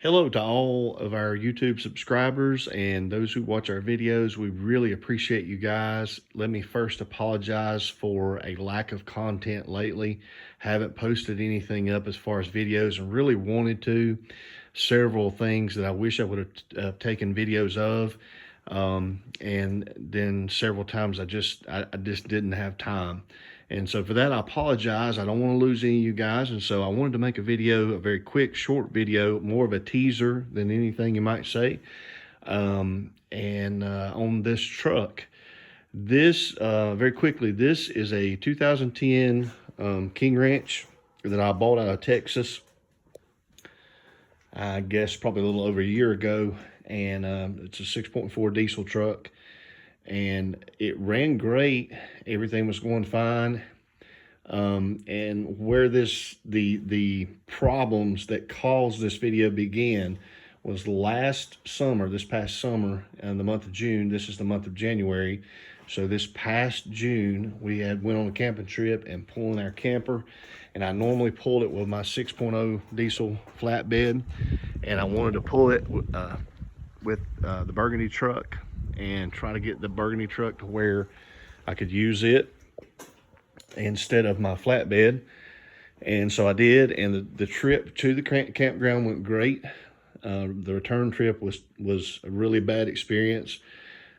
Hello to all of our YouTube subscribers and those who watch our videos. We really appreciate you guys. Let me first apologize for a lack of content lately. Haven't posted anything up as far as videos and really wanted to. Several things that I wish I would have taken videos of. And then several times I just didn't have time. And so for that, I apologize. I don't want to lose any of you guys. And so I wanted to make a video, a very quick, short video, more of a teaser than anything you might say. On this truck, very quickly, this is a 2010 King Ranch that I bought out of Texas, I guess probably a little over a year ago. And it's a 6.4 diesel truck. And it ran great. Everything was going fine. And where the problems that caused this video began was this past summer, in the month of June. This is the month of January. So this past June, we went on a camping trip and pulling our camper. And I normally pulled it with my 6.0 diesel flatbed. And I wanted to pull it with the Burgundy truck and try to get the Burgundy truck to where I could use it instead of my flatbed. And so I did, and the trip to the campground went great. The return trip was a really bad experience.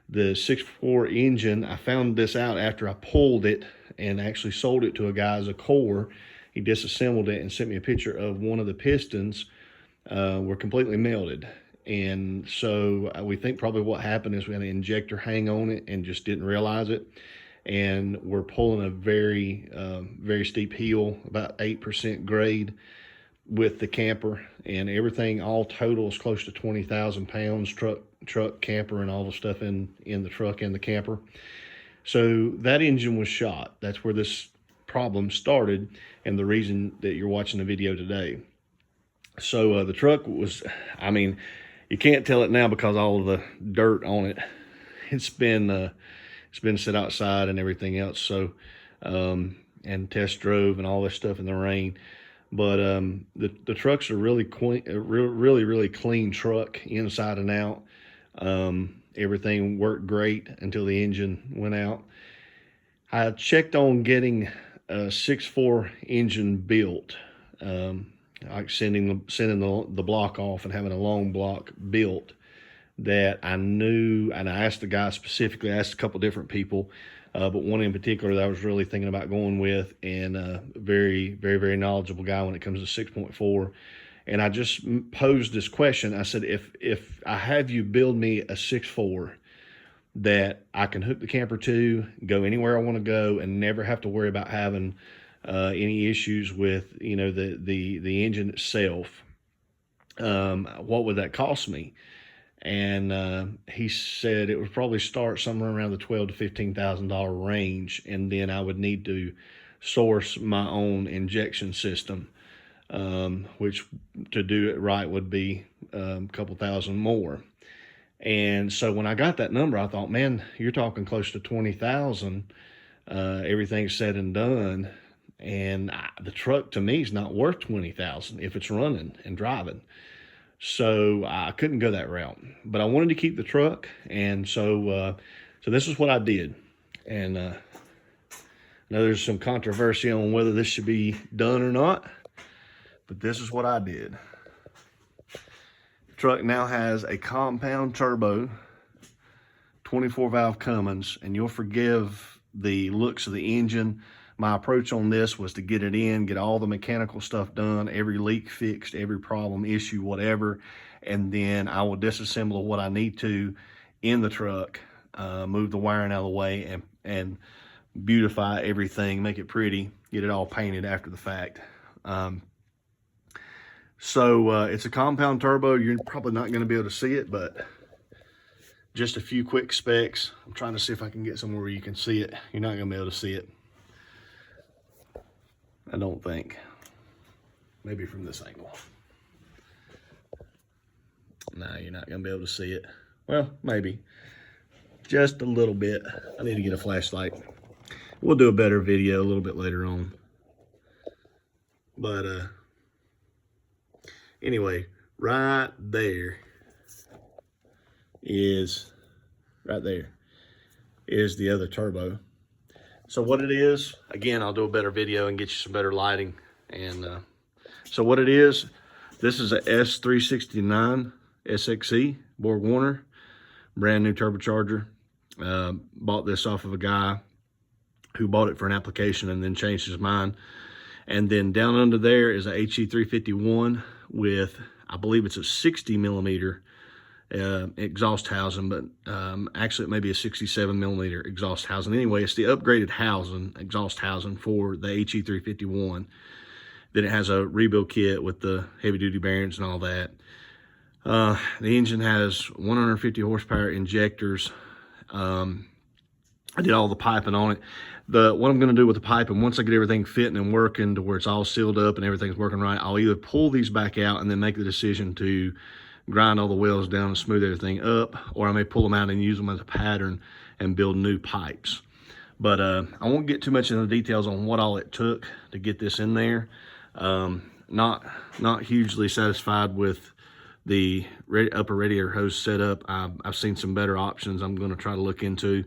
The 6.4 engine, I found this out after I pulled it and actually sold it to a guy as a core. He disassembled it and sent me a picture of one of the pistons were completely melted. And so we think probably what happened is we had an injector hang on it and just didn't realize it. And we're pulling a very steep hill, about 8% grade with the camper, and everything all total is close to 20,000 pounds, truck, camper, and all the stuff in the truck and the camper. So that engine was shot. That's where this problem started, and the reason that you're watching the video today. So the truck was, I mean, you can't tell it now because all of the dirt on it. It's been set outside and everything else. So, and test drove and all this stuff in the rain. But the truck's a really clean truck inside and out. Everything worked great until the engine went out. I checked on getting a 6.4 engine built. Like sending the block off and having a long block built that I knew, and I asked the guy specifically, I asked a couple different people, but one in particular that I was really thinking about going with, and a very knowledgeable guy when it comes to 6.4. And I just posed this question. I said, if I have you build me a 6.4 that I can hook the camper to, go anywhere I want to go, and never have to worry about having any issues with, the engine itself, what would that cost me? And he said it would probably start somewhere around the $12,000 to $15,000 range, and then I would need to source my own injection system, which to do it right would be a couple thousand more. And so when I got that number, I thought, man, you're talking close to 20,000, everything's said and done. And the truck to me is not worth 20,000 if it's running and driving. So I couldn't go that route, but I wanted to keep the truck. And so this is what I did. And I know there's some controversy on whether this should be done or not, but this is what I did. The truck now has a compound turbo, 24 valve Cummins, and you'll forgive the looks of the engine. My approach on this was to get it in, get all the mechanical stuff done, every leak fixed, every problem, issue, whatever, and then I will disassemble what I need to in the truck, move the wiring out of the way, and beautify everything, make it pretty, get it all painted after the fact. So it's a compound turbo. You're probably not going to be able to see it, but just a few quick specs. I'm trying to see if I can get somewhere where you can see it. You're not going to be able to see it, I don't think. Maybe from this angle. No, you're not going to be able to see it. Well, maybe. Just a little bit. I need to get a flashlight. We'll do a better video a little bit later on. But anyway, right there is the other turbo. So what it is, again, I'll do a better video and get you some better lighting. And so what it is, this is a S369 SXE Borg Warner, brand new turbocharger. Bought this off of a guy who bought it for an application and then changed his mind. And then down under there is a HE351 with, I believe it's a 60 millimeter exhaust housing, but actually it may be a 67 millimeter exhaust housing. Anyway, it's the upgraded exhaust housing for the HE351. Then it has a rebuild kit with the heavy duty bearings and all that. The engine has 150 horsepower injectors. I did all the piping on it. What I'm gonna do with the piping, once I get everything fitting and working to where it's all sealed up and everything's working right, I'll either pull these back out and then make the decision to grind all the wells down and smooth everything up, or I may pull them out and use them as a pattern and build new pipes. But I won't get too much into the details on what all it took to get this in there. Not hugely satisfied with the upper radiator hose setup. I've seen some better options I'm gonna try to look into,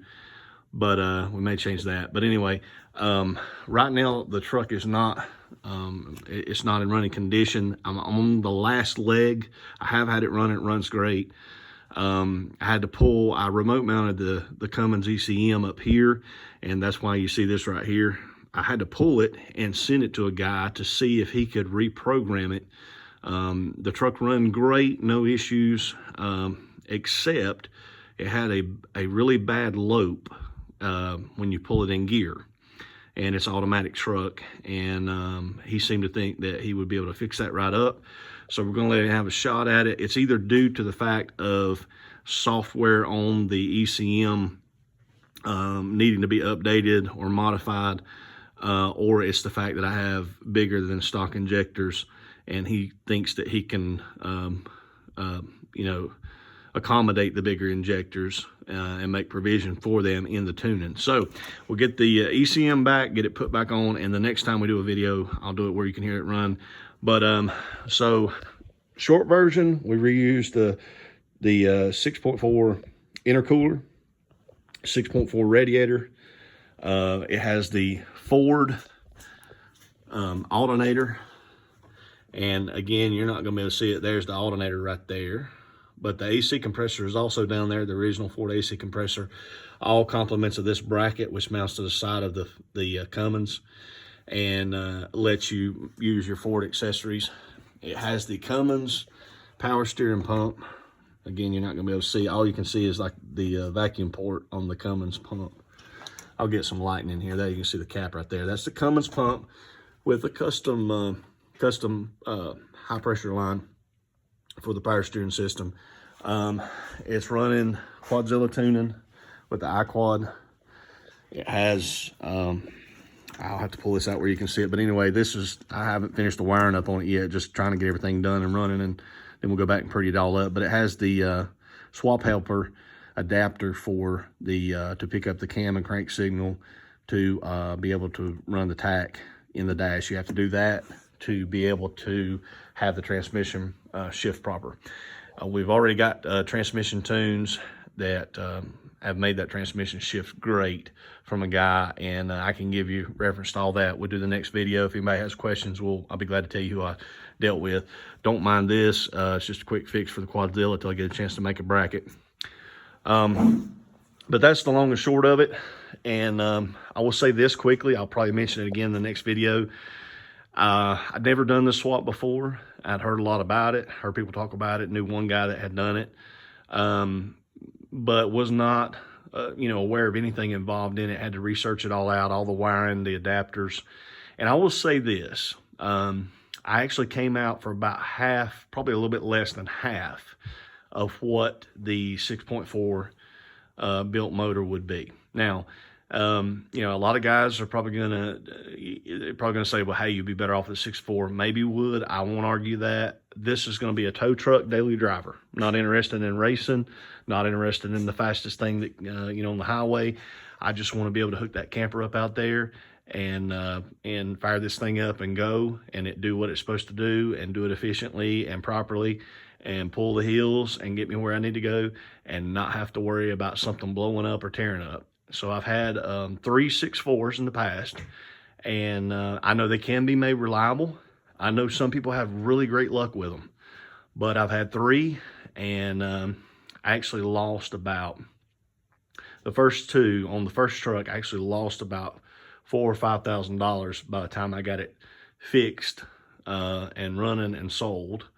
but we may change that. But anyway, right now the truck is not, it's not in running condition. I'm on the last leg. I have had it run, it runs great. I had to pull, I remote mounted the Cummins ECM up here, and that's why you see this right here. I had to pull it and send it to a guy to see if he could reprogram it. The truck run great, no issues, except it had a really bad lope when you pull it in gear, and it's an automatic truck, and he seemed to think that he would be able to fix that right up. So we're gonna let him have a shot at it. It's either due to the fact of software on the ECM needing to be updated or modified, or it's the fact that I have bigger than stock injectors, and he thinks that he can, you know, accommodate the bigger injectors and make provision for them in the tuning. So we'll get the ECM back, get it put back on, and the next time we do a video, I'll do it where you can hear it run. But so short version, we reused the 6.4 intercooler, 6.4 radiator. It has the Ford alternator, and again, you're not gonna be able to see it. There's the alternator right there, but the AC compressor is also down there, the original Ford AC compressor. All complements of this bracket, which mounts to the side of the Cummins, and lets you use your Ford accessories. It has the Cummins power steering pump. Again, you're not gonna be able to see. All you can see is like the vacuum port on the Cummins pump. I'll get some lighting in here. There you can see the cap right there. That's the Cummins pump with a custom high pressure line for the power steering system. It's running Quadzilla tuning with the iQuad. It has, I'll have to pull this out where you can see it. But anyway, I haven't finished the wiring up on it yet, just trying to get everything done and running, and then we'll go back and pretty it all up. But it has the swap helper adapter for the to pick up the cam and crank signal to be able to run the tach in the dash. You have to do that to be able to have the transmission shift proper. We've already got transmission tunes that have made that transmission shift great from a guy, and I can give you reference to all that. We'll do the next video. If anybody has questions, I'll be glad to tell you who I dealt with. Don't mind this. It's just a quick fix for the Quadzilla till I get a chance to make a bracket. But that's the long and short of it. And I will say this quickly. I'll probably mention it again in the next video. I'd never done this swap before. I'd heard a lot about it, heard people talk about it, knew one guy that had done it, but was not, you know, aware of anything involved in it. Had to research it all out, all the wiring, the adapters. And I will say this, I actually came out for about half, probably a little bit less than half of what the 6.4 built motor would be. Now, you know, a lot of guys are probably gonna say, well, hey, you'd be better off with 6.4. Maybe would. I won't argue that. This is gonna be a tow truck daily driver. Not interested in racing, not interested in the fastest thing that you know, on the highway. I just want to be able to hook that camper up out there and fire this thing up and go, and it do what it's supposed to do, and do it efficiently and properly, and pull the heels and get me where I need to go, and not have to worry about something blowing up or tearing up. So I've had 3 6.4s in the past, and I know they can be made reliable. I know some people have really great luck with them, but I've had 3, and I actually lost about the first 2 on the first truck. I actually lost about $4,000 or $5,000 by the time I got it fixed and running and sold.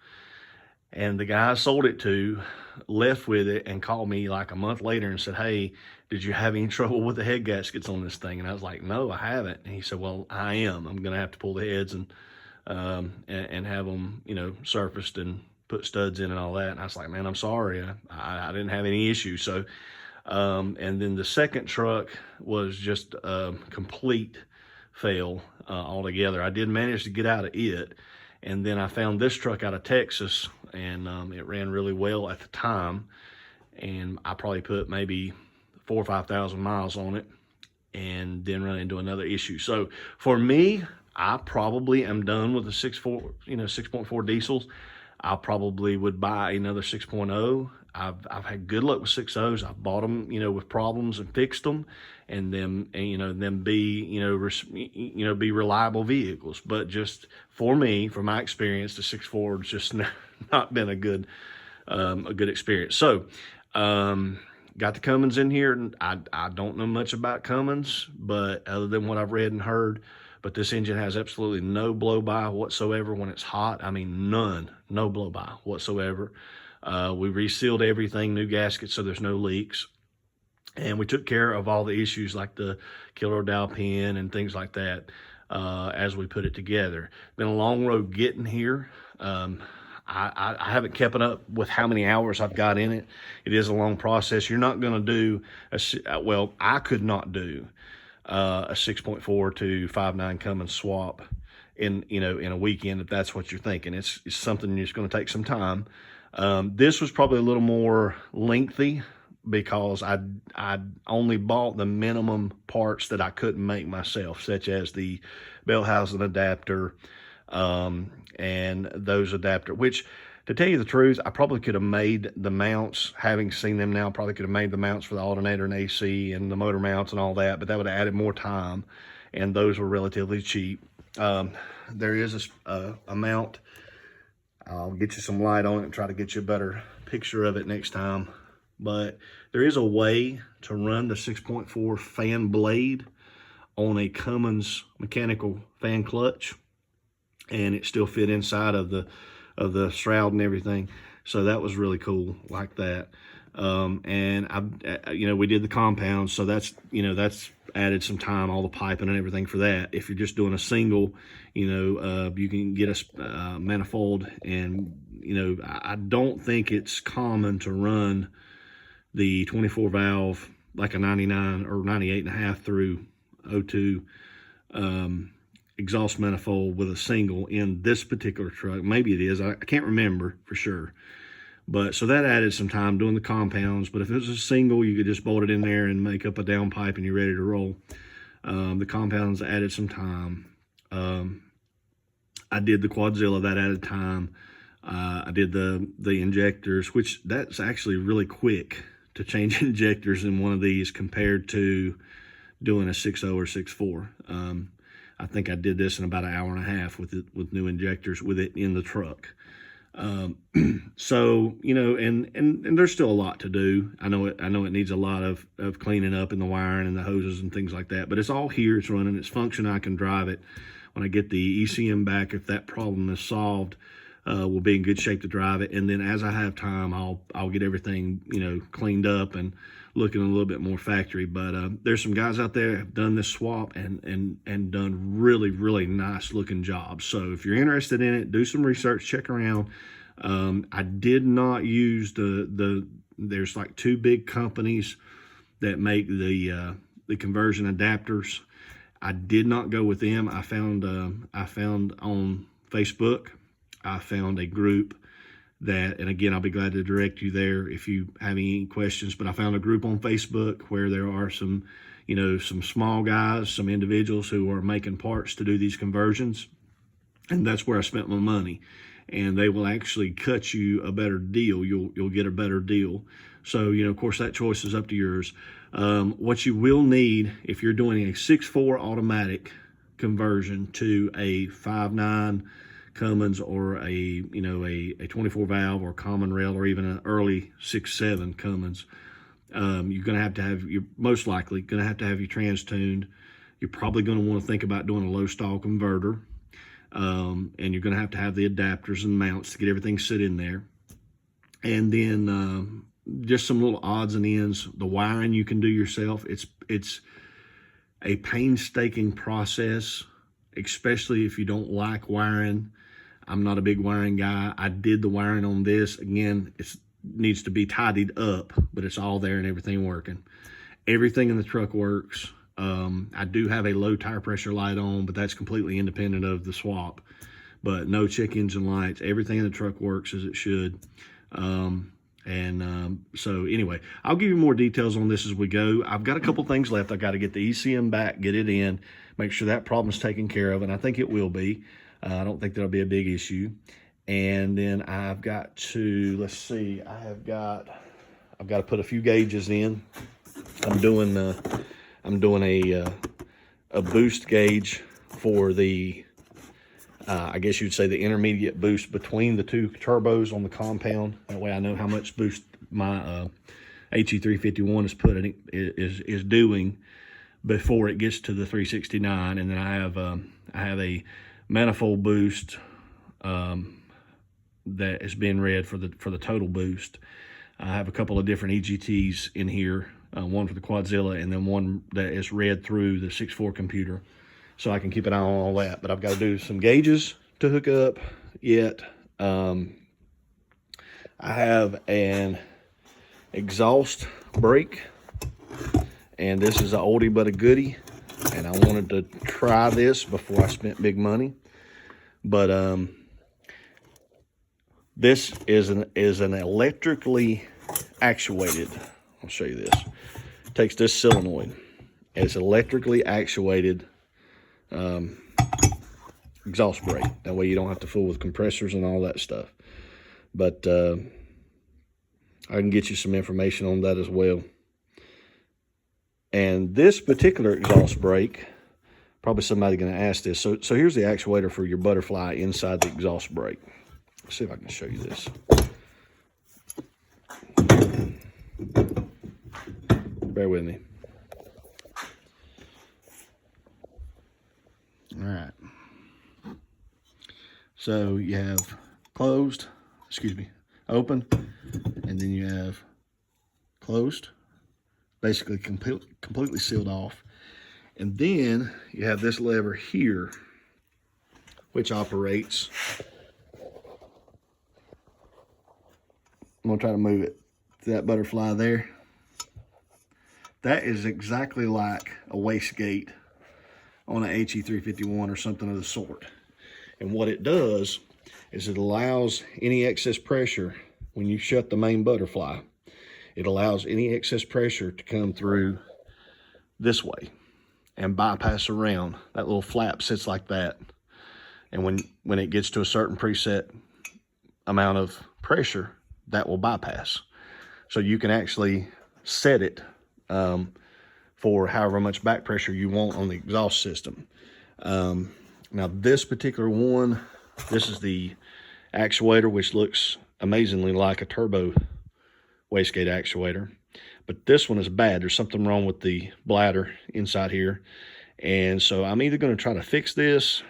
And the guy I sold it to left with it and called me like a month later and said, "Hey, did you have any trouble with the head gaskets on this thing?" And I was like, "No, I haven't." And he said, "Well, I am. I'm going to have to pull the heads and have them, surfaced and put studs in and all that." And I was like, "Man, I'm sorry. I didn't have any issues." So, and then the second truck was just a complete fail altogether. I did manage to get out of it. And then I found this truck out of Texas, and it ran really well at the time. And I probably put maybe 4,000 or 5,000 miles on it, and then run into another issue. So for me, I probably am done with the 6.4 diesels. I probably would buy another 6.0. I've had good luck with 6.0s. I've bought them, with problems and fixed them, and them be, be reliable vehicles. But just for me, from my experience, the 6.4 has just not been a good experience. So, got the Cummins in here, and I don't know much about Cummins, but other than what I've read and heard. But this engine has absolutely no blow-by whatsoever when it's hot. I mean, none, no blow-by whatsoever. We resealed everything, new gaskets, so there's no leaks. And we took care of all the issues like the killer dowel pin and things like that as we put it together. Been a long road getting here. I haven't kept up with how many hours I've got in it. It is a long process. You're not going to do I could not do a 6.4 to 5.9 Cummins swap in a weekend if that's what you're thinking. It's something that's going to take some time. This was probably a little more lengthy because I only bought the minimum parts that I couldn't make myself, such as the belt housing adapter and those adapters, which, to tell you the truth, I probably could have made the mounts, having seen them now, probably could have made the mounts for the alternator and AC and the motor mounts and all that, but that would have added more time, and those were relatively cheap. There is a mount. I'll get you some light on it and try to get you a better picture of it next time. But there is a way to run the 6.4 fan blade on a Cummins mechanical fan clutch, and it still fit inside of the shroud and everything. So that was really cool, like that. And we did the compounds, so that's added some time, all the piping and everything for that. If you're just doing a single, you can get a manifold, and I don't think it's common to run the 24 valve like a 99 or 98.5 through 02 exhaust manifold with a single in this particular truck. Maybe it is, I can't remember for sure. But so that added some time doing the compounds. But if it was a single, you could just bolt it in there and make up a downpipe and you're ready to roll. The compounds added some time. I did the Quadzilla, that added time. I did the injectors, which that's actually really quick to change injectors in one of these compared to doing a 6.0 or 6.4. I think I did this in about an hour and a half with new injectors with it in the truck. So, and there's still a lot to do. I know it needs a lot of cleaning up in the wiring and the hoses and things like that, but it's all here, it's running, it's functioning. I can drive it. When I get the ECM back, if that problem is solved, we'll be in good shape to drive it. And then as I have time, I'll get everything, cleaned up and looking a little bit more factory. But there's some guys out there that have done this swap and done really, really nice looking jobs. So if you're interested in it, do some research, check around. I did not use there's like 2 big companies that make the conversion adapters. I did not go with them. I found on Facebook, I found a group that, and again, I'll be glad to direct you there if you have any questions, but I found a group on Facebook where there are some, you know, some small guys, some individuals who are making parts to do these conversions. And that's where I spent my money. And they will actually cut you a better deal. You'll get a better deal. So, you know, of course, that choice is up to yours. What you will need if you're doing a 6.4 automatic conversion to a 5.9 Cummins or a 24 valve or common rail or even an early 6.7 Cummins, you're going to have you're most likely going to have your trans tuned. You're probably going to want to think about doing a low stall converter. And you're going to have the adapters and mounts to get everything set in there. And then just some little odds and ends. The wiring you can do yourself. It's a painstaking process, especially if you don't like wiring. I'm not a big wiring guy. I did the wiring on this. Again, it needs to be tidied up, but it's all there and everything working. Everything in the truck works. I do have a low tire pressure light on, but that's completely independent of the swap. But no check engine lights. Everything in the truck works as it should. So anyway, I'll give you more details on this as we go. I've got a couple things left. I've got to get the ECM back, get it in, make sure that problem's taken care of, and I think it will be. I don't think that'll be a big issue. And then I've got to, let's see, I've got to put a few gauges in. I'm doing a boost gauge for the, I guess you'd say the intermediate boost between the two turbos on the compound. That way I know how much boost my HE351 is doing before it gets to the 369. And then I have a manifold boost that is being read for the total boost. I have a couple of different EGTs in here. One for the Quadzilla and then one that is read through the 6.4 computer, so I can keep an eye on all that. But I've got to do some gauges to hook up yet. I have an exhaust brake, and this is an oldie but a goodie, and I wanted to try this before I spent big money. But this is an electrically actuated, I'll show you this. Takes this solenoid. It's electrically actuated exhaust brake. That way you don't have to fool with compressors and all that stuff. But I can get you some information on that as well. And this particular exhaust brake, probably somebody going to ask this. So here's the actuator for your butterfly inside the exhaust brake. Let's see if I can show you this. Bear with me. All right. So you have open, and then you have closed, basically completely sealed off. And then you have this lever here, which operates. I'm gonna try to move it to that butterfly there. That is exactly like a wastegate on an HE351 or something of the sort. And what it does is it allows any excess pressure when you shut the main butterfly. It allows any excess pressure to come through this way and bypass around. That little flap sits like that. And when it gets to a certain preset amount of pressure, that will bypass. So you can actually set it for however much back pressure you want on the exhaust system. Now this particular one, this is the actuator, which looks amazingly like a turbo wastegate actuator, but this one is bad. There's something wrong with the bladder inside here, and so I'm either going to try to fix this,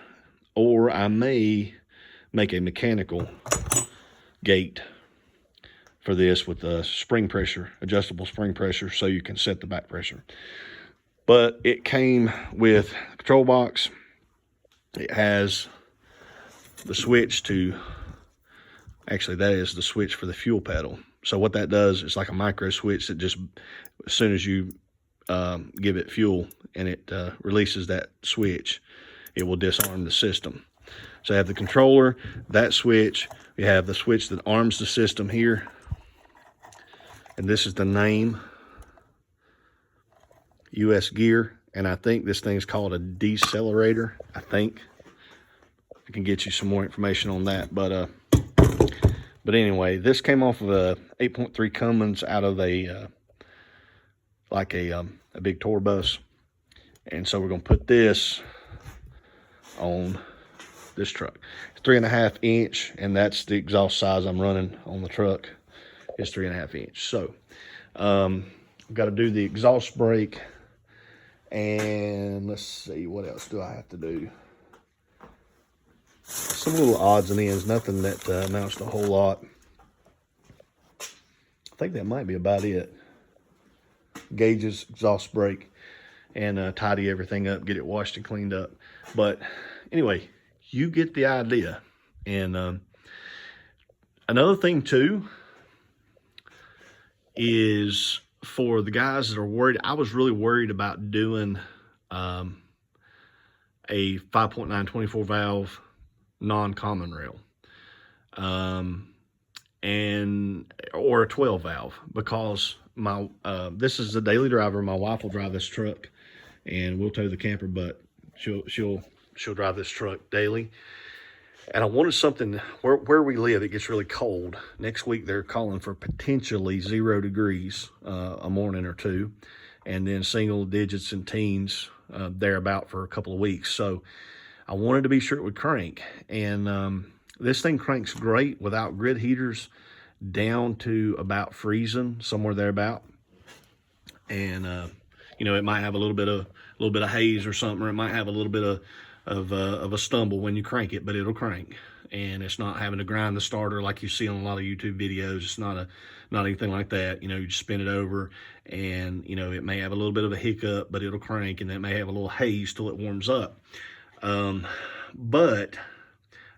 or I may make a mechanical gate for this with a spring pressure, adjustable spring pressure, so you can set the back pressure. But it came with a control box. It has the switch to, actually that is the switch for the fuel pedal. So what that does is like a micro switch that just, as soon as you give it fuel and it releases that switch, it will disarm the system. So I have the controller, that switch. We have the switch that arms the system here. And this is the name. US gear, and I think this thing's called a decelerator. I think I can get you some more information on that, but anyway, this came off of a 8.3 Cummins out of a like a big tour bus, and so we're gonna put this on this truck. It's 3.5 inch, and that's the exhaust size I'm running on the truck. It's 3.5 inch. So I've got to do the exhaust brake, and let's see, what else do I have to do? Some little odds and ends, nothing that amounts to a whole lot. I think that might be about it. Gauges, exhaust brake, and tidy everything up, get it washed and cleaned up. But anyway, you get the idea. And another thing too is for the guys that are worried, I was really worried about doing a 5.9 24 valve non-common rail, or a 12 valve, because my this is a daily driver. My wife will drive this truck, and we'll tow the camper, but she'll drive this truck daily. And I wanted something where we live, it gets really cold. Next week they're calling for potentially 0 degrees a morning or two, and then single digits and teens thereabout for a couple of weeks. So I wanted to be sure it would crank, and this thing cranks great without grid heaters down to about freezing, somewhere thereabout. And you know, it might have a little bit of haze or something, or it might have a little bit of a stumble when you crank it, but it'll crank, and it's not having to grind the starter like you see on a lot of YouTube videos. It's not anything like that. You know, you just spin it over, and you know, it may have a little bit of a hiccup, but it'll crank, and it may have a little haze till it warms up. But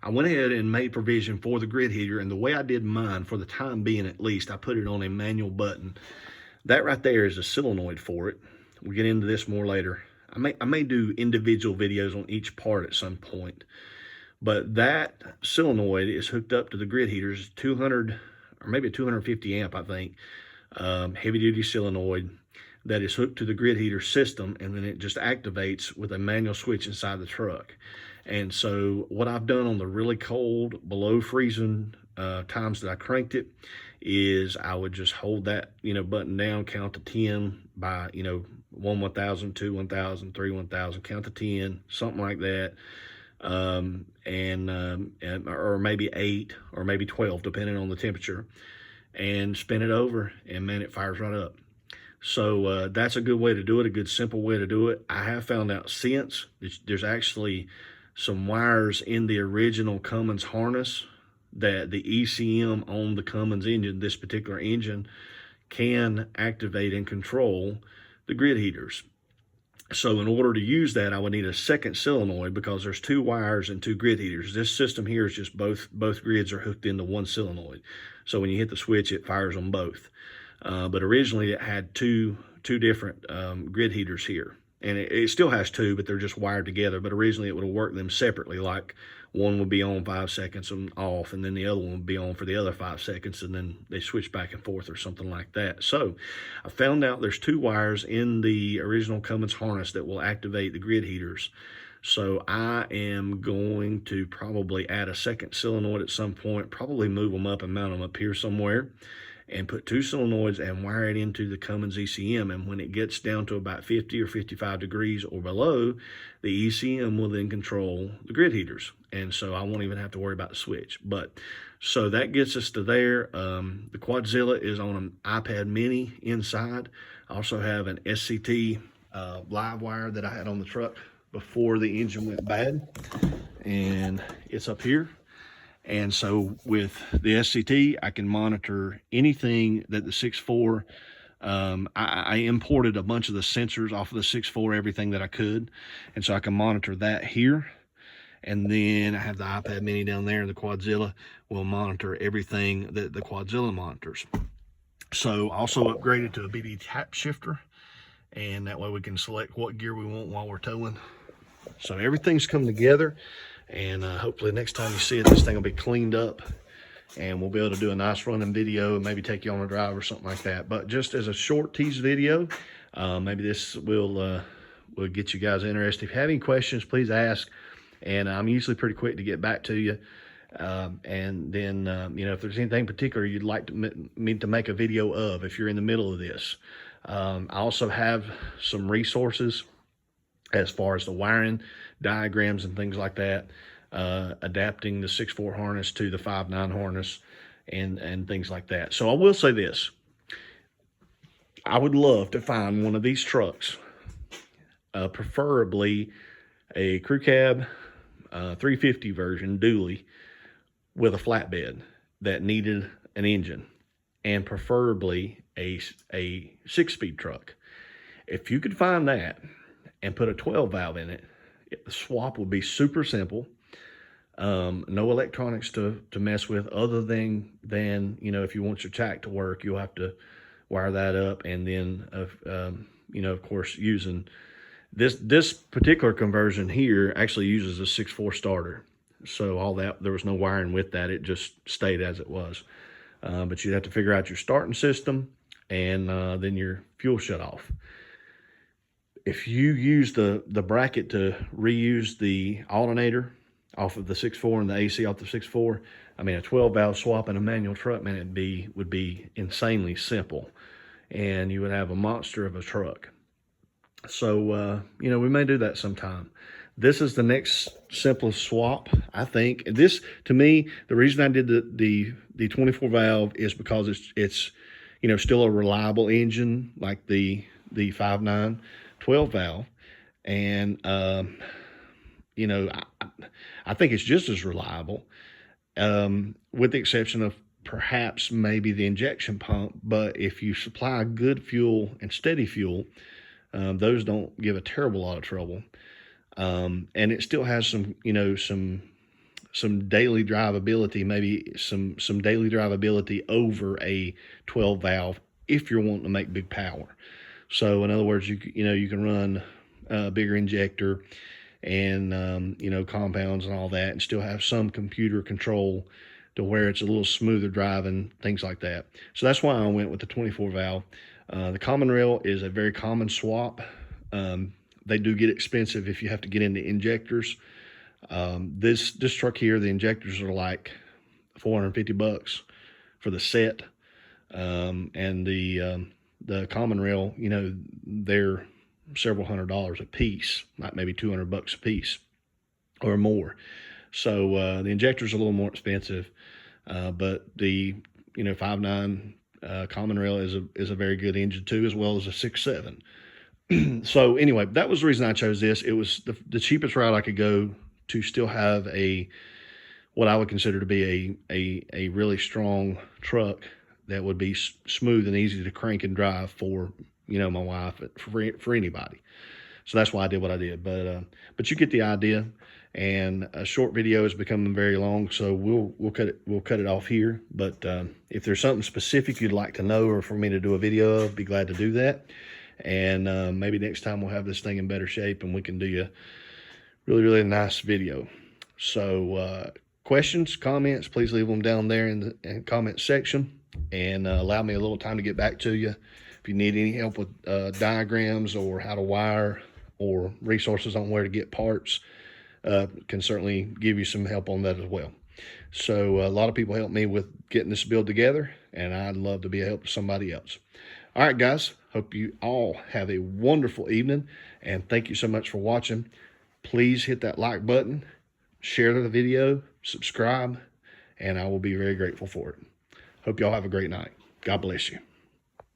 I went ahead and made provision for the grid heater, and the way I did mine, for the time being at least, I put it on a manual button. That right there is a solenoid for it. We'll get into this more later. I may do individual videos on each part at some point, but that solenoid is hooked up to the grid heaters, 200 or maybe a 250 amp, I think, heavy duty solenoid that is hooked to the grid heater system, and then it just activates with a manual switch inside the truck. And so what I've done on the really cold, below freezing times that I cranked it, is I would just hold that, you know, button down, count to 10 by, you know, 1 1000, 2 1000, 3 1000, count to 10, something like that, or maybe 8 or maybe 12, depending on the temperature, and spin it over, and man, it fires right up. So that's a good way to do it, a good simple way to do it. I have found out since there's actually some wires in the original Cummins harness that the ECM on the Cummins engine, this particular engine, can activate and control the grid heaters. So in order to use that, I would need a second solenoid, because there's 2 wires and 2 grid heaters. This system here is just both grids are hooked into one solenoid. So when you hit the switch, it fires on both. But originally it had two different grid heaters here. And it still has 2, but they're just wired together. But originally it would have worked them separately, like one would be on 5 seconds and off, and then the other one would be on for the other 5 seconds, and then they switch back and forth or something like that. So I found out there's 2 wires in the original Cummins harness that will activate the grid heaters. So I am going to probably add a second solenoid at some point, probably move them up and mount them up here somewhere, and put 2 solenoids and wire it into the Cummins ECM. And when it gets down to about 50 or 55 degrees or below, the ECM will then control the grid heaters. And so I won't even have to worry about the switch. But so that gets us to there. The Quadzilla is on an iPad mini inside. I also have an SCT live wire that I had on the truck before the engine went bad, and it's up here. And so with the SCT, I can monitor anything that the 6.4, I imported a bunch of the sensors off of the 6.4, everything that I could. And so I can monitor that here. And then I have the iPad mini down there, and the Quadzilla will monitor everything that the Quadzilla monitors. So also upgraded to a BD tap shifter, and that way we can select what gear we want while we're towing. So everything's come together. And hopefully next time you see it, this thing will be cleaned up, and we'll be able to do a nice running video and maybe take you on a drive or something like that. But just as a short tease video, Maybe this will get you guys interested. If you have any questions, please ask. And I'm usually pretty quick to get back to you. And then, if there's anything particular you'd like me to make a video of, if you're in the middle of this. I also have some resources as far as the wiring diagrams and things like that, adapting the 6.4 harness to the 5.9 harness and things like that. So I will say this. I would love to find one of these trucks, preferably a crew cab 350 version dually with a flatbed that needed an engine, and preferably a 6-speed truck. If you could find that and put a 12 valve in it, the swap would be super simple. No electronics to mess with other than if you want your tach to work, you'll have to wire that up. And then, of course, using this particular conversion here actually uses a 6.4 starter. So all that, there was no wiring with that. It just stayed as it was. But you'd have to figure out your starting system and then your fuel shut off. If you use the bracket to reuse the alternator off of the 6.4 and the AC off the 6.4, I mean, a 12 valve swap in a manual truck, man, would be insanely simple, and you would have a monster of a truck. So, we may do that sometime. This is the next simplest swap, I think. This, to me, the reason I did the 24 valve is because it's still a reliable engine like the 5.9 12 valve, and I think it's just as reliable, with the exception of perhaps maybe the injection pump. But if you supply good fuel and steady fuel, those don't give a terrible lot of trouble. And it still has some daily drivability, maybe some daily drivability over a 12 valve if you're wanting to make big power. So in other words, you can run a bigger injector and compounds and all that, and still have some computer control to where it's a little smoother driving, things like that. So that's why I went with the 24 valve. The common rail is a very common swap. They do get expensive if you have to get into injectors. This truck here, the injectors are like $450 for the set, and the common rail, they're several $100s a piece, like maybe $200 a piece or more. So the injector's a little more expensive, but the 5.9 common rail is a very good engine too, as well as a 6.7. So anyway, that was the reason I chose this. It was the cheapest route I could go to still have what I would consider to be a really strong truck that would be smooth and easy to crank and drive for my wife, for anybody. So that's why I did what I did. But you get the idea. And a short video is becoming very long, so we'll cut it off here. But if there's something specific you'd like to know or for me to do a video of, be glad to do that. And maybe next time we'll have this thing in better shape and we can do a really, really nice video. So questions, comments, please leave them down there in the comment section, and allow me a little time to get back to you. If you need any help with diagrams or how to wire or resources on where to get parts, can certainly give you some help on that as well. So a lot of people help me with getting this build together, and I'd love to be a help to somebody else. All right, guys, hope you all have a wonderful evening, and thank you so much for watching. Please hit that like button, share the video, subscribe, and I will be very grateful for it. Hope y'all have a great night. God bless you.